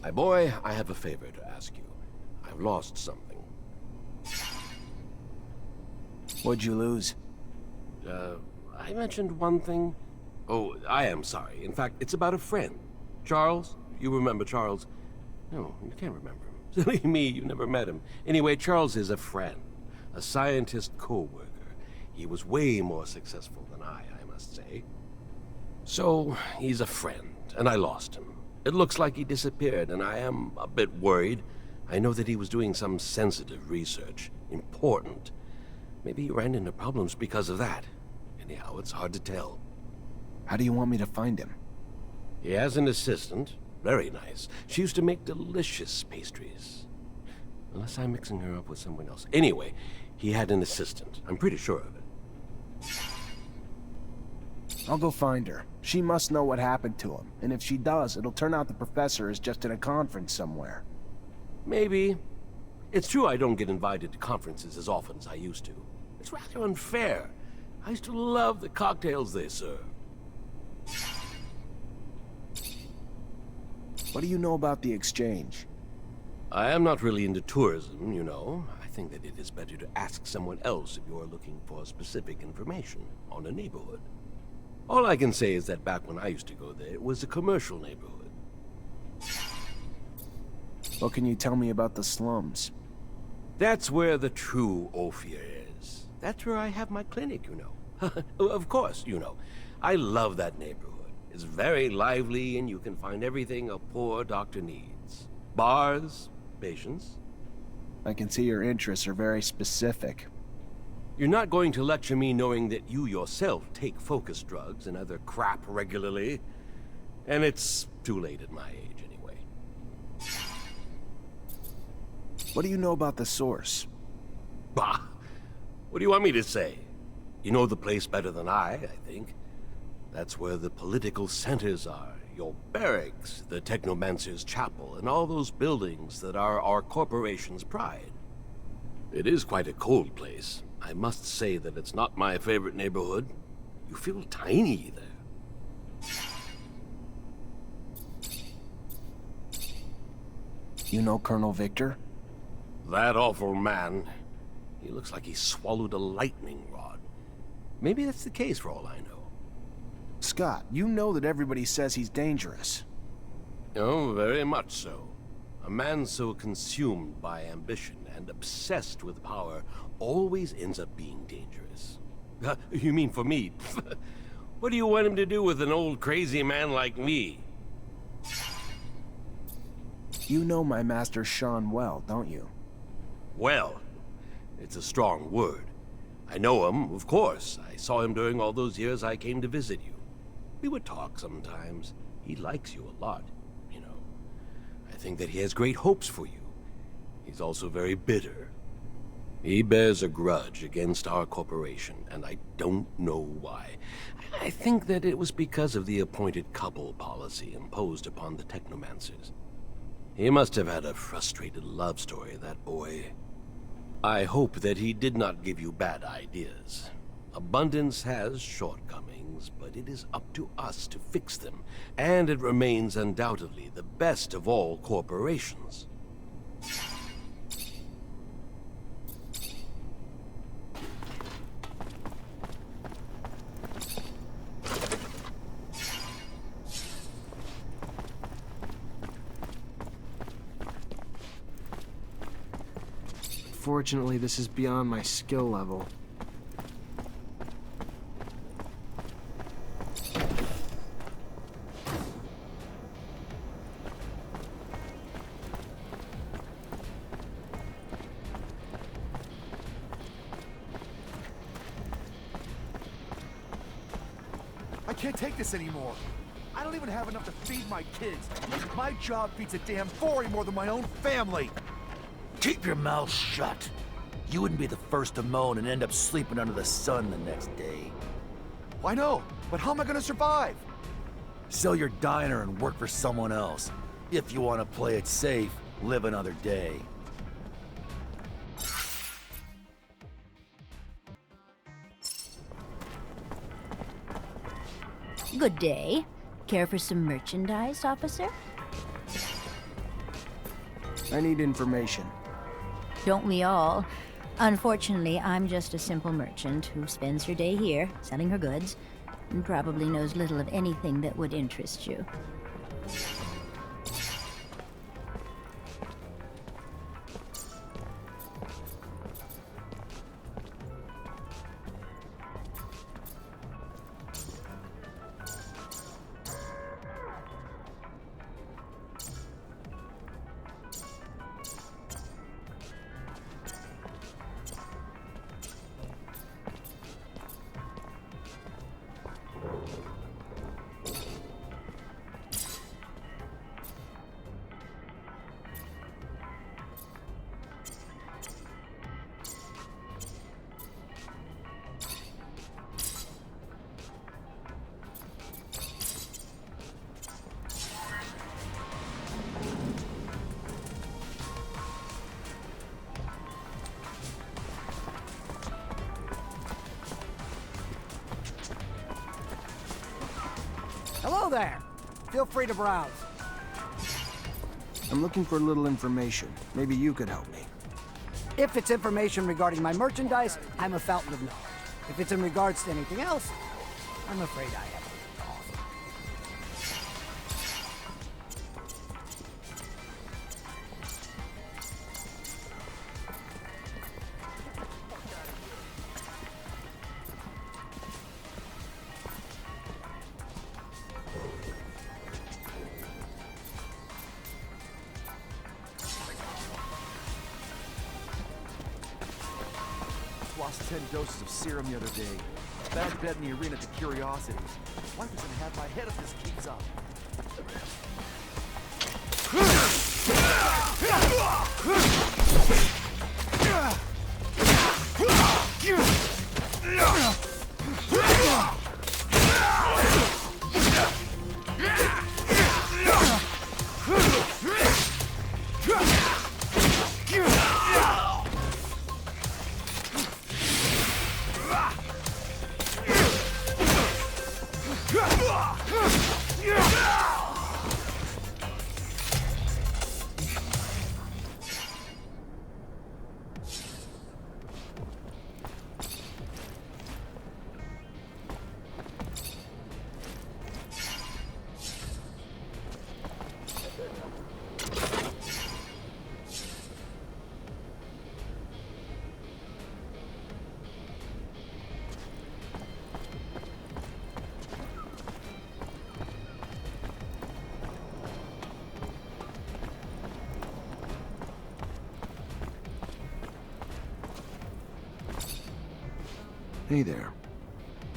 My boy, I have a favor to ask you. I've lost something. What'd you lose? I mentioned one thing. Oh, I am sorry. In fact, it's about a friend. Charles? You remember Charles? No, you can't remember him. Silly me, you never met him. Anyway, Charles is a friend. A scientist co-worker. He was way more successful than I must say. So, he's a friend, and I lost him. It looks like he disappeared, and I am a bit worried. I know that he was doing some sensitive research. Important. Maybe he ran into problems because of that. Anyhow, it's hard to tell. How do you want me to find him? He has an assistant. Very nice. She used to make delicious pastries. Unless I'm mixing her up with someone else. Anyway, he had an assistant. I'm pretty sure of it. I'll go find her. She must know what happened to him, and if she does, it'll turn out the professor is just in a conference somewhere. Maybe. It's true I don't get invited to conferences as often as I used to. It's rather unfair. I used to love the cocktails they serve. What do you know about the exchange? I am not really into tourism, you know. I think that it is better to ask someone else if you are looking for specific information on a neighborhood. All I can say is that back when I used to go there, it was a commercial neighborhood. What can you tell me about the slums? That's where the true Ophir is. That's where I have my clinic, you know. Of course, you know. I love that neighborhood. It's very lively, and you can find everything a poor doctor needs. Bars, patients. I can see your interests are very specific. You're not going to lecture me knowing that you yourself take focus drugs and other crap regularly. And it's too late at my age, anyway. What do you know about the source? Bah! What do you want me to say? You know the place better than I think. That's where the political centers are. Your barracks, the Technomancer's chapel, and all those buildings that are our corporation's pride. It is quite a cold place. I must say that it's not my favorite neighborhood. You feel tiny there. You know Colonel Victor? That awful man. He looks like he swallowed a lightning rod. Maybe that's the case for all I know. Scott, you know that everybody says he's dangerous. Oh, very much so. A man so consumed by ambition and obsessed with power always ends up being dangerous. You mean for me? What do you want him to do with an old crazy man like me? You know my master Sean well, don't you? Well, it's a strong word. I know him, of course. I saw him during all those years I came to visit you. We would talk sometimes. He likes you a lot, you know. I think that he has great hopes for you. He's also very bitter. He bears a grudge against our corporation, and I don't know why. I think that it was because of the appointed couple policy imposed upon the Technomancers. He must have had a frustrated love story, that boy. I hope that he did not give you bad ideas. Abundance has shortcomings, but it is up to us to fix them, and it remains undoubtedly the best of all corporations. Fortunately, this is beyond my skill level. I can't take this anymore. I don't even have enough to feed my kids. My job feeds a damn boring more than my own family. Keep your mouth shut. You wouldn't be the first to moan and end up sleeping under the sun the next day. I know, but how am I gonna survive? Sell your diner and work for someone else. If you want to play it safe, live another day. Good day. Care for some merchandise, officer? I need information. Don't we all? Unfortunately, I'm just a simple merchant who spends her day here, selling her goods, and probably knows little of anything that would interest you. there. Feel free to browse. I'm looking for a little information. Maybe you could help me. If it's information regarding my merchandise, I'm a fountain of knowledge. If it's in regards to anything else, I'm afraid I have to offer. Lost 10 doses of serum the other day. Bad bet in the arena to curiosities. Wife is gonna have my head if this keeps up. Hey there.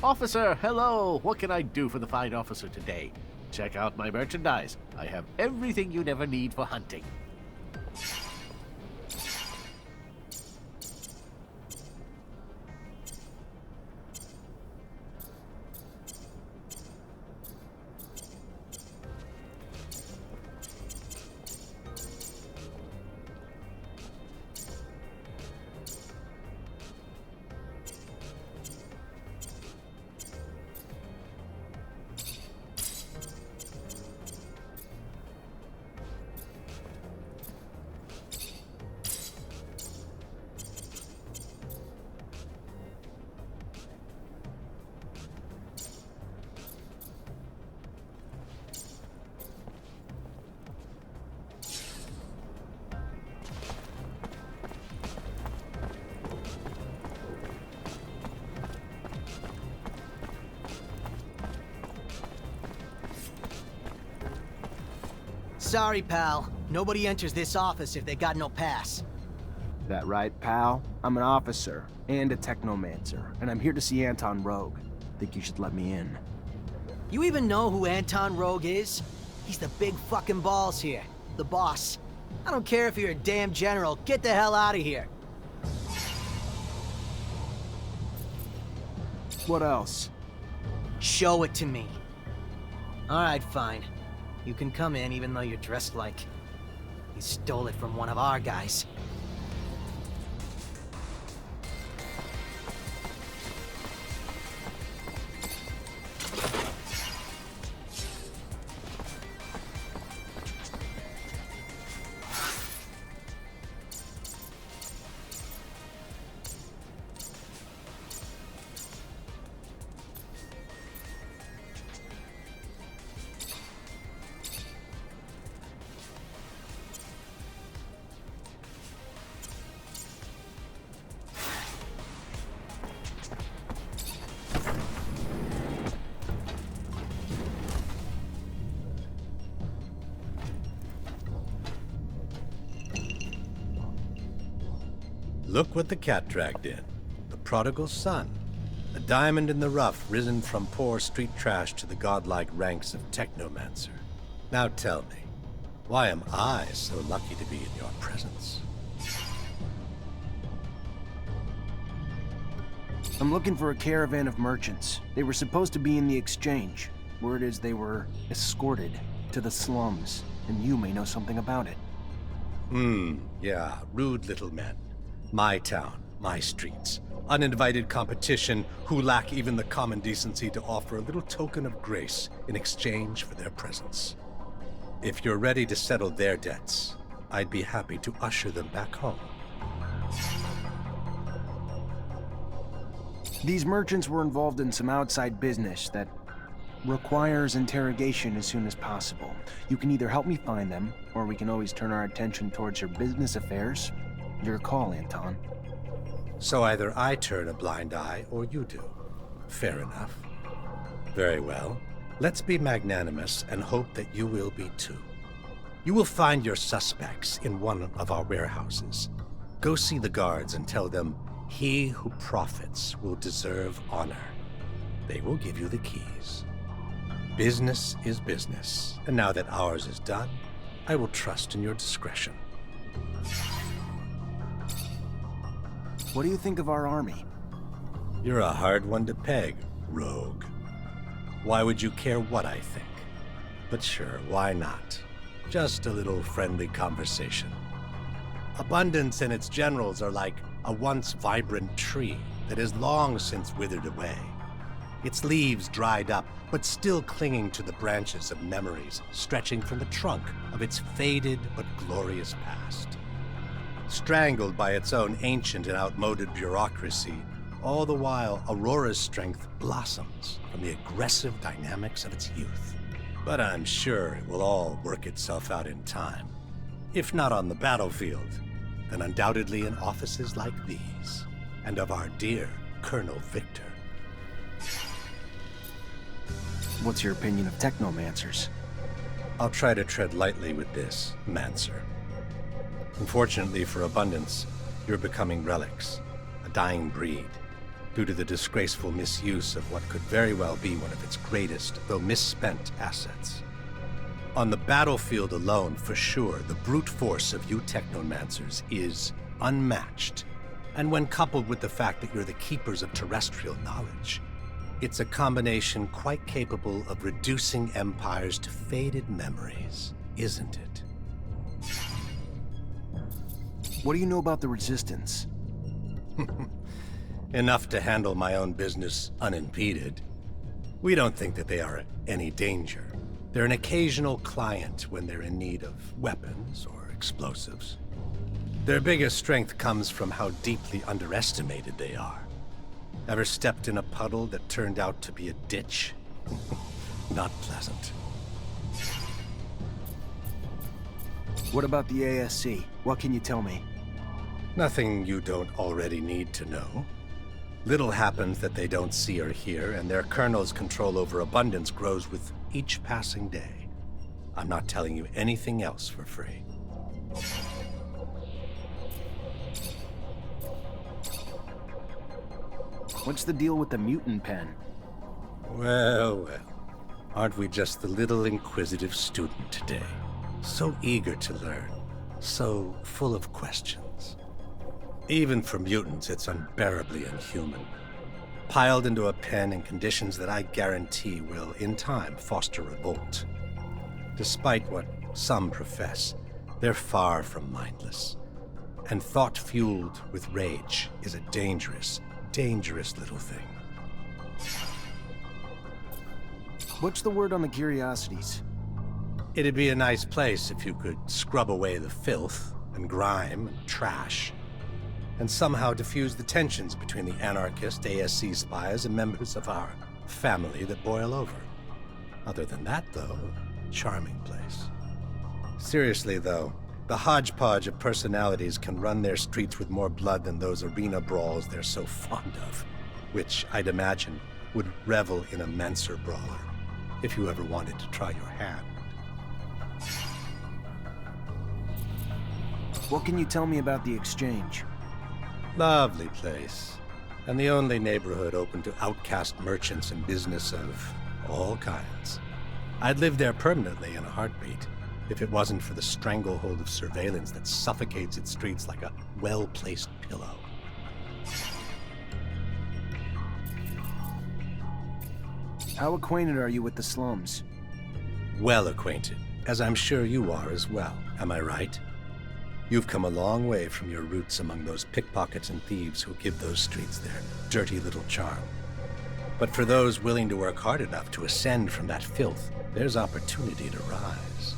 Officer, hello! What can I do for the fine officer today? Check out my merchandise. I have everything you'd ever need for hunting. Sorry, pal. Nobody enters this office if they got no pass. That right, pal? I'm an officer and a Technomancer, and I'm here to see Anton Rogue. Think you should let me in. You even know who Anton Rogue is? He's the big fucking balls here. The boss. I don't care if you're a damn general. Get the hell out of here. What else? Show it to me. Alright, fine. You can come in even though you're dressed like... you stole it from one of our guys. Look what the cat dragged in. The prodigal son. A diamond in the rough, risen from poor street trash to the godlike ranks of Technomancer. Now tell me, why am I so lucky to be in your presence? I'm looking for a caravan of merchants. They were supposed to be in the exchange. Word is they were escorted to the slums, and you may know something about it. Yeah, rude little men. My town, my streets. Uninvited competition who lack even the common decency to offer a little token of grace in exchange for their presence. If you're ready to settle their debts, I'd be happy to usher them back home. These merchants were involved in some outside business that requires interrogation as soon as possible. You can either help me find them, or we can always turn our attention towards your business affairs. Your call, Anton. So either I turn a blind eye or you do. Fair enough. Very well. Let's be magnanimous and hope that you will be too. You will find your suspects in one of our warehouses. Go see the guards and tell them, he who profits will deserve honor. They will give you the keys. Business is business, and now that ours is done, I will trust in your discretion. What do you think of our army? You're a hard one to peg, rogue. Why would you care what I think? But sure, why not? Just a little friendly conversation. Abundance and its generals are like a once vibrant tree that has long since withered away. Its leaves dried up, but still clinging to the branches of memories stretching from the trunk of its faded but glorious past. Strangled by its own ancient and outmoded bureaucracy, all the while Aurora's strength blossoms from the aggressive dynamics of its youth. But I'm sure it will all work itself out in time. If not on the battlefield, then undoubtedly in offices like these, and of our dear Colonel Victor. What's your opinion of Technomancers? I'll try to tread lightly with this, Mancer. Unfortunately for Abundance, you're becoming relics, a dying breed, due to the disgraceful misuse of what could very well be one of its greatest, though misspent, assets. On the battlefield alone, for sure, the brute force of you Technomancers is unmatched. And when coupled with the fact that you're the keepers of terrestrial knowledge, it's a combination quite capable of reducing empires to faded memories, isn't it? What do you know about the Resistance? Enough to handle my own business unimpeded. We don't think that they are any danger. They're an occasional client when they're in need of weapons or explosives. Their biggest strength comes from how deeply underestimated they are. Ever stepped in a puddle that turned out to be a ditch? Not pleasant. What about the ASC? What can you tell me? Nothing you don't already need to know. Little happens that they don't see or hear, and their colonel's control over Abundance grows with each passing day. I'm not telling you anything else for free. What's the deal with the mutant pen? Well, well. Aren't we just the little inquisitive student today? So eager to learn. So full of questions. Even for mutants, it's unbearably inhuman. Piled into a pen in conditions that I guarantee will, in time, foster revolt. Despite what some profess, they're far from mindless. And thought-fueled with rage is a dangerous, dangerous little thing. What's the word on the Curiosities? It'd be a nice place if you could scrub away the filth and grime and trash, and somehow diffuse the tensions between the anarchist ASC spies and members of our family that boil over. Other than that, though, charming place. Seriously, though, the hodgepodge of personalities can run their streets with more blood than those arena brawls they're so fond of, which, I'd imagine, would revel in a Mancer brawler, if you ever wanted to try your hand. What can you tell me about the Exchange? Lovely place, and the only neighborhood open to outcast merchants and business of all kinds. I'd live there permanently in a heartbeat, if it wasn't for the stranglehold of surveillance that suffocates its streets like a well-placed pillow. How acquainted are you with the slums? Well acquainted, as I'm sure you are as well, am I right? You've come a long way from your roots among those pickpockets and thieves who give those streets their dirty little charm. But for those willing to work hard enough to ascend from that filth, there's opportunity to rise,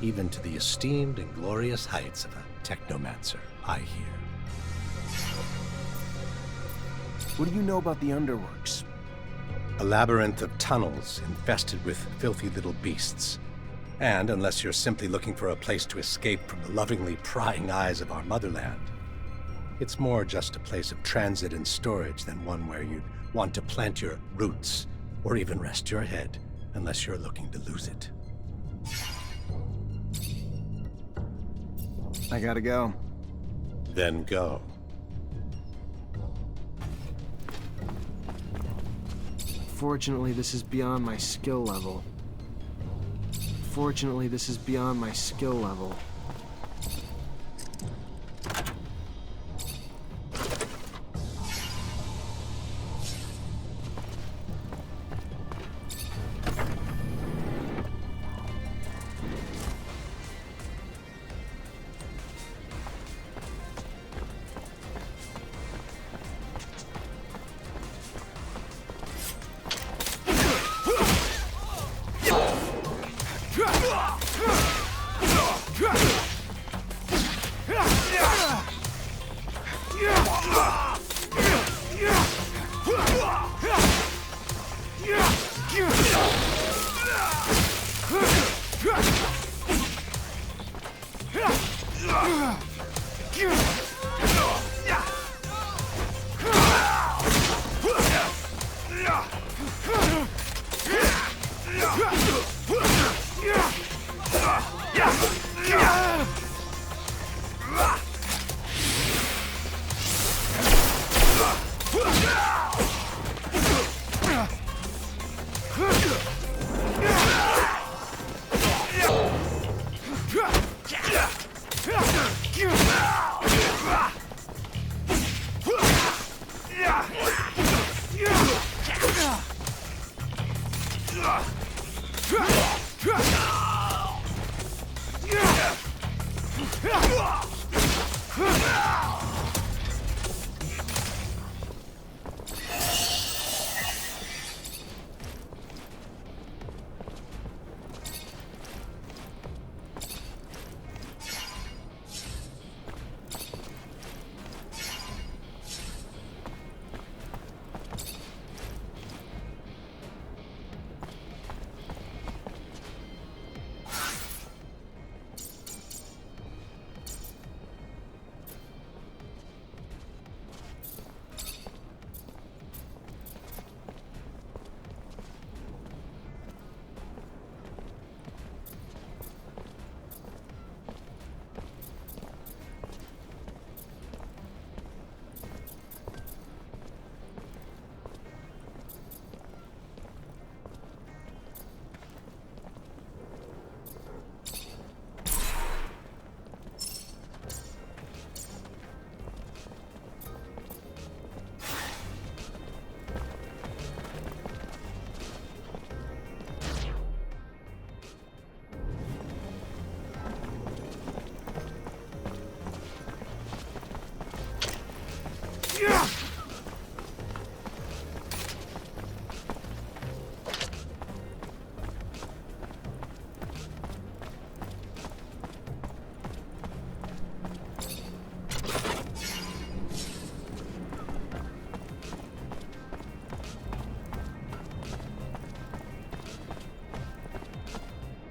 even to the esteemed and glorious heights of a Technomancer, I hear. What do you know about the Underworks? A labyrinth of tunnels infested with filthy little beasts. And unless you're simply looking for a place to escape from the lovingly prying eyes of our motherland, it's more just a place of transit and storage than one where you'd want to plant your roots or even rest your head, unless you're looking to lose it. I gotta go. Then go. Fortunately, this is beyond my skill level. Fortunately, this is beyond my skill level.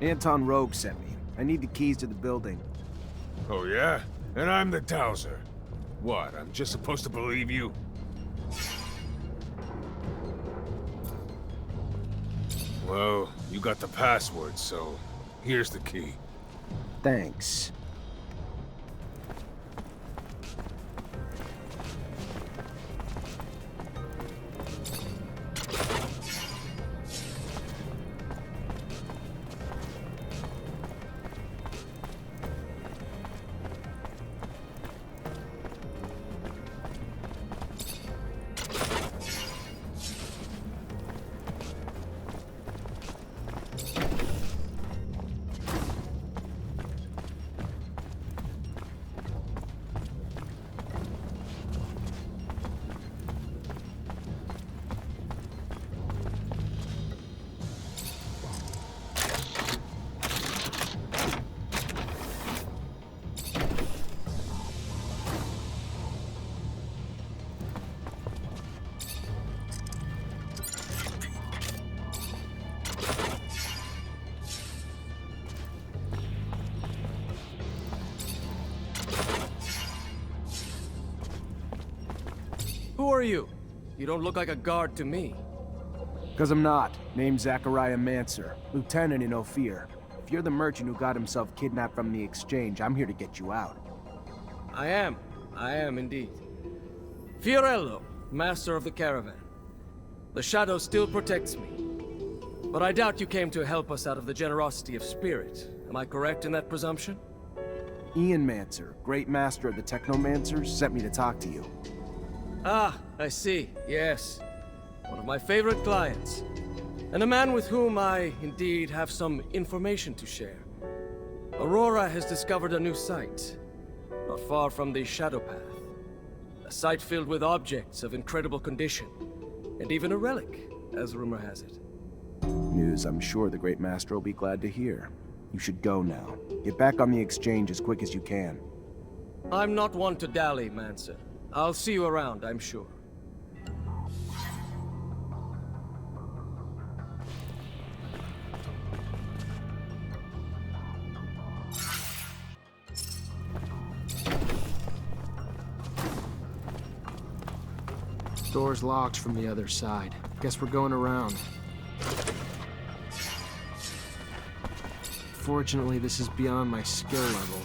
Anton Rogue sent me. I need the keys to the building. Oh, yeah? And I'm the dowser. What, I'm just supposed to believe you? Well, you got the password, so here's the key. Thanks. Who are you? You don't look like a guard to me. Because I'm not. Name's Zachariah Mancer, lieutenant in Ophir. If you're the merchant who got himself kidnapped from the exchange, I'm here to get you out. I am indeed. Fiorello, master of the caravan. The shadow still protects me. But I doubt you came to help us out of the generosity of spirit. Am I correct in that presumption? Ian Mancer, great master of the Technomancers, sent me to talk to you. Ah, I see. Yes. One of my favorite clients. And a man with whom I, indeed, have some information to share. Aurora has discovered a new site, not far from the Shadow Path. A site filled with objects of incredible condition, and even a relic, as rumor has it. News I'm sure the great master will be glad to hear. You should go now. Get back on the exchange as quick as you can. I'm not one to dally, Mancer. I'll see you around, I'm sure. Door's locked from the other side. Guess we're going around. Fortunately, this is beyond my skill level.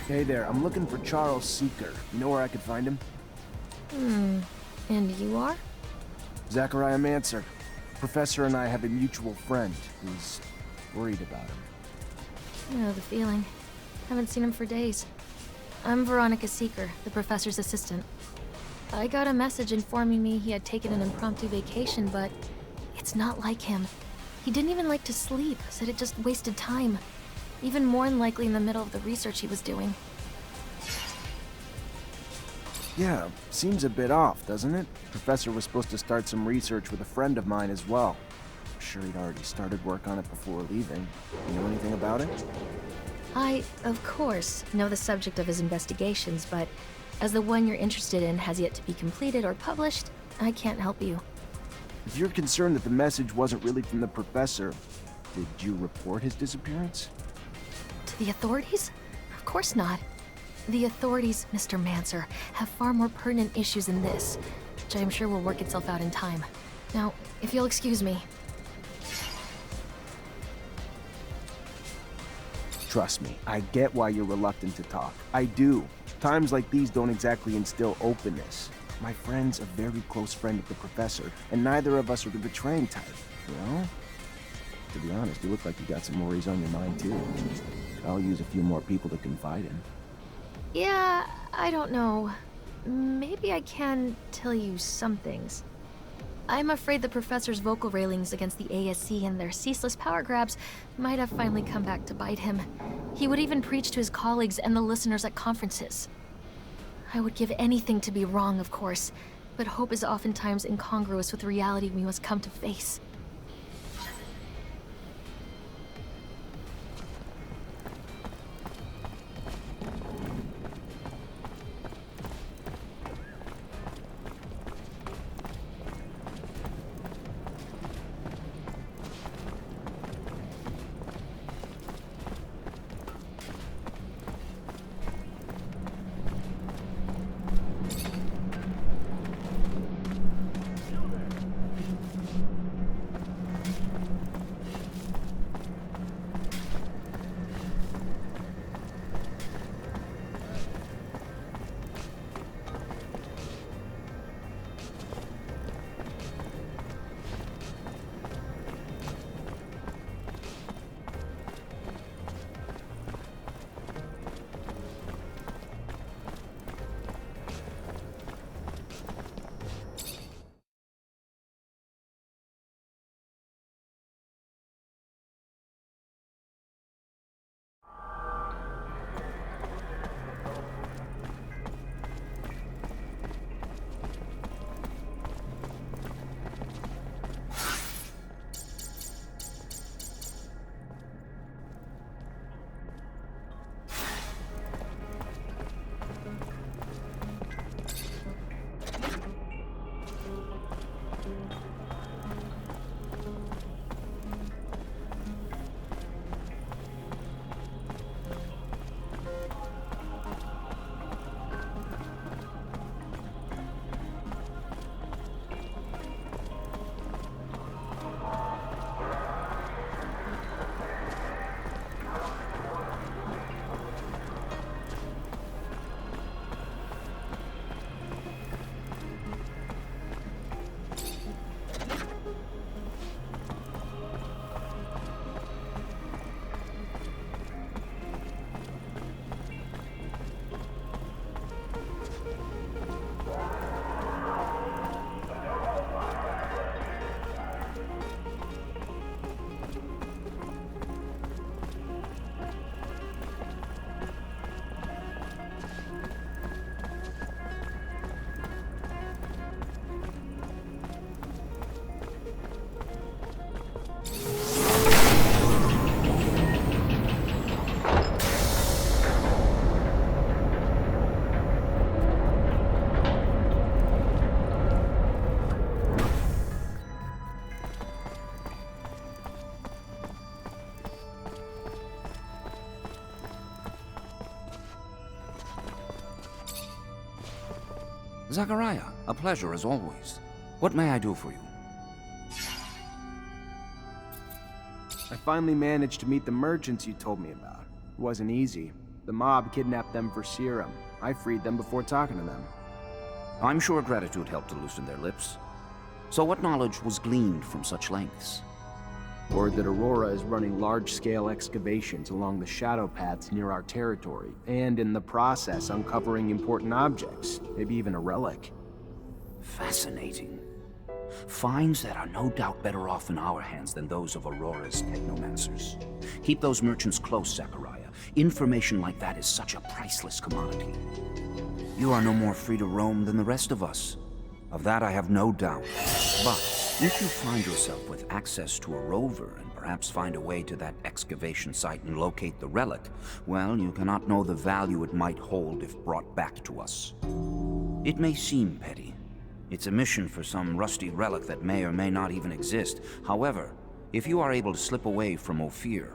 Hey there, I'm looking for Charles Seeker. You know where I could find him? And you are? Zachariah Mancer. Professor and I have a mutual friend who's worried about him. I know the feeling. Haven't seen him for days. I'm Veronica Seeker, the professor's assistant. I got a message informing me he had taken an impromptu vacation, but it's not like him. He didn't even like to sleep, said it just wasted time. Even more unlikely in the middle of the research he was doing. Yeah, seems a bit off, doesn't it? Professor was supposed to start some research with a friend of mine as well. I'm sure he'd already started work on it before leaving. You know anything about it? I, of course, know the subject of his investigations, but as the one you're interested in has yet to be completed or published, I can't help you. If you're concerned that the message wasn't really from the professor, did you report his disappearance? To the authorities? Of course not. The authorities, Mr. Mancer, have far more pertinent issues than this, which I am sure will work itself out in time. Now, if you'll excuse me. Trust me, I get why you're reluctant to talk. I do. Times like these don't exactly instill openness. My friend's a very close friend of the professor, and neither of us are the betraying type, you know? To be honest, you look like you got some worries on your mind, too. I'll use a few more people to confide in. Yeah, I don't know. Maybe I can tell you some things. I'm afraid the professor's vocal railings against the ASC and their ceaseless power grabs might have finally come back to bite him. He would even preach to his colleagues and the listeners at conferences. I would give anything to be wrong, of course, but hope is oftentimes incongruous with the reality we must come to face. Zachariah, a pleasure as always. What may I do for you? I finally managed to meet the merchants you told me about. It wasn't easy. The mob kidnapped them for serum. I freed them before talking to them. I'm sure gratitude helped to loosen their lips. So what knowledge was gleaned from such lengths? Word that Aurora is running large-scale excavations along the shadow paths near our territory, and in the process uncovering important objects, maybe even a relic. Fascinating. Finds that are no doubt better off in our hands than those of Aurora's Technomancers. Keep those merchants close, Zachariah. Information like that is such a priceless commodity. You are no more free to roam than the rest of us. Of that I have no doubt. But if you find yourself with access to a rover and perhaps find a way to that excavation site and locate the relic, well, you cannot know the value it might hold if brought back to us. It may seem petty. It's a mission for some rusty relic that may or may not even exist. However, if you are able to slip away from Ophir,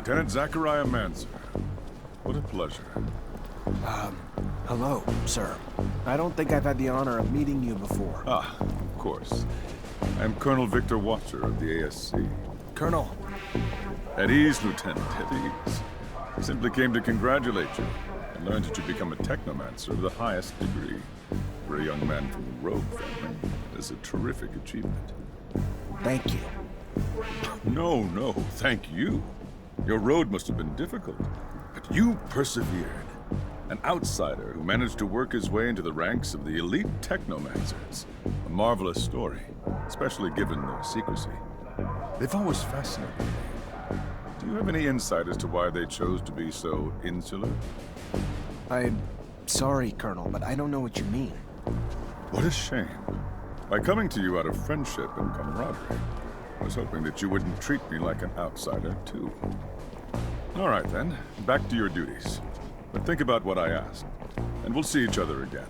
Lieutenant Zachariah Mancer. What a pleasure. Hello, sir. I don't think I've had the honor of meeting you before. Ah, of course. I'm Colonel Victor Watcher of the ASC. Colonel. At ease, Lieutenant, at ease. I simply came to congratulate you. I learned that you become a Technomancer of the highest degree. For a young man from the Rogue family, that's a terrific achievement. Thank you. No, thank you. Your road must have been difficult, but you persevered. An outsider who managed to work his way into the ranks of the elite Technomancers. A marvelous story, especially given their secrecy. They've always fascinated me. Do you have any insight as to why they chose to be so insular? I'm sorry, Colonel, but I don't know what you mean. What a shame. By coming to you out of friendship and camaraderie, I was hoping that you wouldn't treat me like an outsider, too. All right, then. Back to your duties. But think about what I asked, and we'll see each other again.